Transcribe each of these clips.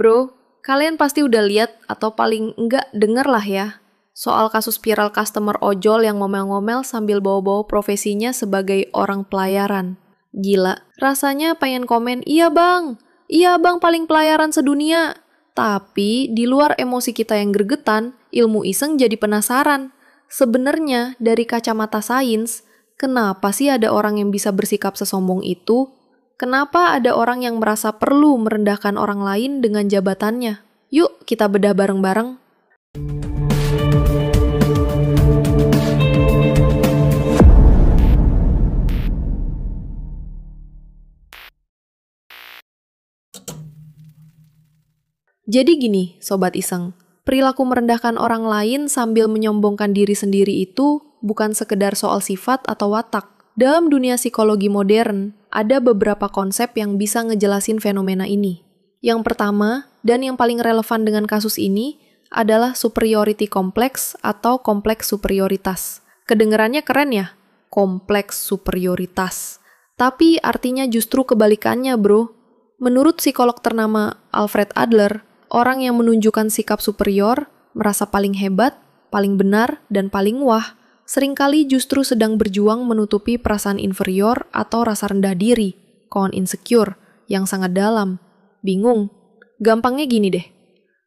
Bro, kalian pasti udah lihat atau paling enggak denger lah ya soal kasus viral customer ojol yang ngomel-ngomel sambil bawa-bawa profesinya sebagai orang pelayaran. Gila, rasanya pengen komen, iya bang paling pelayaran sedunia. Tapi di luar emosi kita yang gregetan, ilmu iseng jadi penasaran. Sebenarnya dari kacamata sains, kenapa sih ada orang yang bisa bersikap sesombong itu? Kenapa ada orang yang merasa perlu merendahkan orang lain dengan jabatannya? Yuk kita bedah bareng-bareng. Jadi gini, Sobat Iseng. Perilaku merendahkan orang lain sambil menyombongkan diri sendiri itu bukan sekedar soal sifat atau watak. Dalam dunia psikologi modern, ada beberapa konsep yang bisa ngejelasin fenomena ini. Yang pertama, dan yang paling relevan dengan kasus ini, adalah superiority complex atau kompleks superioritas. Kedengerannya keren ya? Kompleks superioritas. Tapi artinya justru kebalikannya, bro. Menurut psikolog ternama Alfred Adler, orang yang menunjukkan sikap superior, merasa paling hebat, paling benar, dan paling wah, seringkali justru sedang berjuang menutupi perasaan inferior atau rasa rendah diri, kawan insecure, yang sangat dalam. Bingung? Gampangnya gini deh.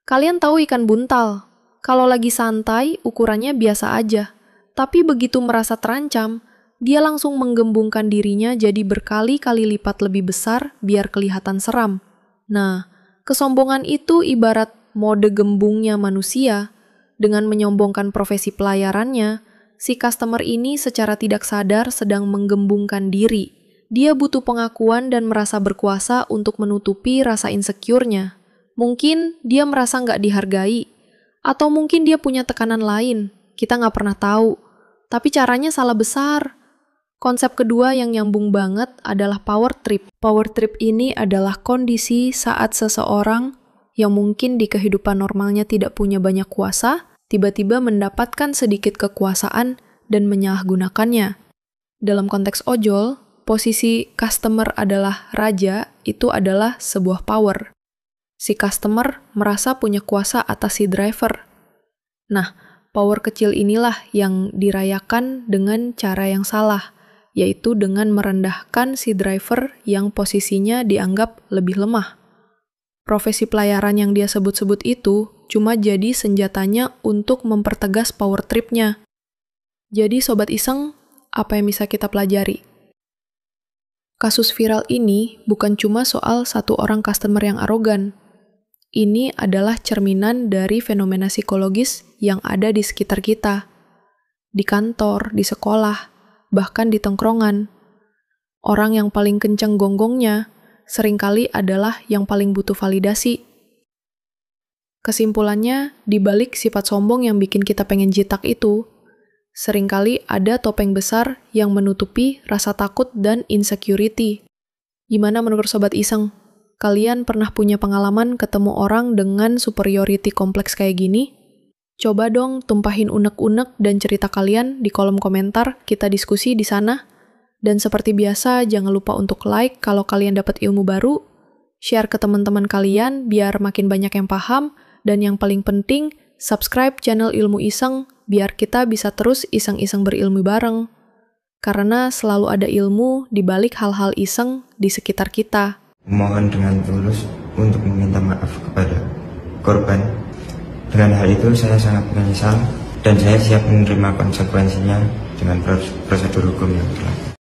Kalian tahu ikan buntal? Kalau lagi santai, ukurannya biasa aja. Tapi begitu merasa terancam, dia langsung menggembungkan dirinya jadi berkali-kali lipat lebih besar biar kelihatan seram. Nah, kesombongan itu ibarat mode gembungnya manusia. Dengan menyombongkan profesi pelayarannya, si customer ini secara tidak sadar sedang menggembungkan diri. Dia butuh pengakuan dan merasa berkuasa untuk menutupi rasa insecure-nya. Mungkin dia merasa nggak dihargai. Atau mungkin dia punya tekanan lain. Kita nggak pernah tahu. Tapi caranya salah besar. Konsep kedua yang nyambung banget adalah power trip. Power trip ini adalah kondisi saat seseorang yang mungkin di kehidupan normalnya tidak punya banyak kuasa, tiba-tiba mendapatkan sedikit kekuasaan dan menyalahgunakannya. Dalam konteks ojol, posisi customer adalah raja, itu adalah sebuah power. Si customer merasa punya kuasa atas si driver. Nah, power kecil inilah yang dirayakan dengan cara yang salah, yaitu dengan merendahkan si driver yang posisinya dianggap lebih lemah. Profesi pelayaran yang dia sebut-sebut itu cuma jadi senjatanya untuk mempertegas power trip-nya. Jadi Sobat Iseng, apa yang bisa kita pelajari? Kasus viral ini bukan cuma soal satu orang customer yang arogan. Ini adalah cerminan dari fenomena psikologis yang ada di sekitar kita. Di kantor, di sekolah, bahkan di tongkrongan. Orang yang paling kencang gonggongnya seringkali adalah yang paling butuh validasi. Kesimpulannya, di balik sifat sombong yang bikin kita pengen jitak itu, seringkali ada topeng besar yang menutupi rasa takut dan insecurity. Gimana menurut Sobat Iseng? Kalian pernah punya pengalaman ketemu orang dengan superiority kompleks kayak gini? Coba dong tumpahin unek-unek dan cerita kalian di kolom komentar, kita diskusi di sana. Dan seperti biasa, jangan lupa untuk like kalau kalian dapat ilmu baru, share ke teman-teman kalian biar makin banyak yang paham, dan yang paling penting, subscribe channel Ilmu Iseng biar kita bisa terus iseng-iseng berilmu bareng. Karena selalu ada ilmu di balik hal-hal iseng di sekitar kita. Mohon dengan tulus untuk meminta maaf kepada korban. Dengan hal itu saya sangat menyesal dan saya siap menerima konsekuensinya dengan prosedur hukum yang berlaku.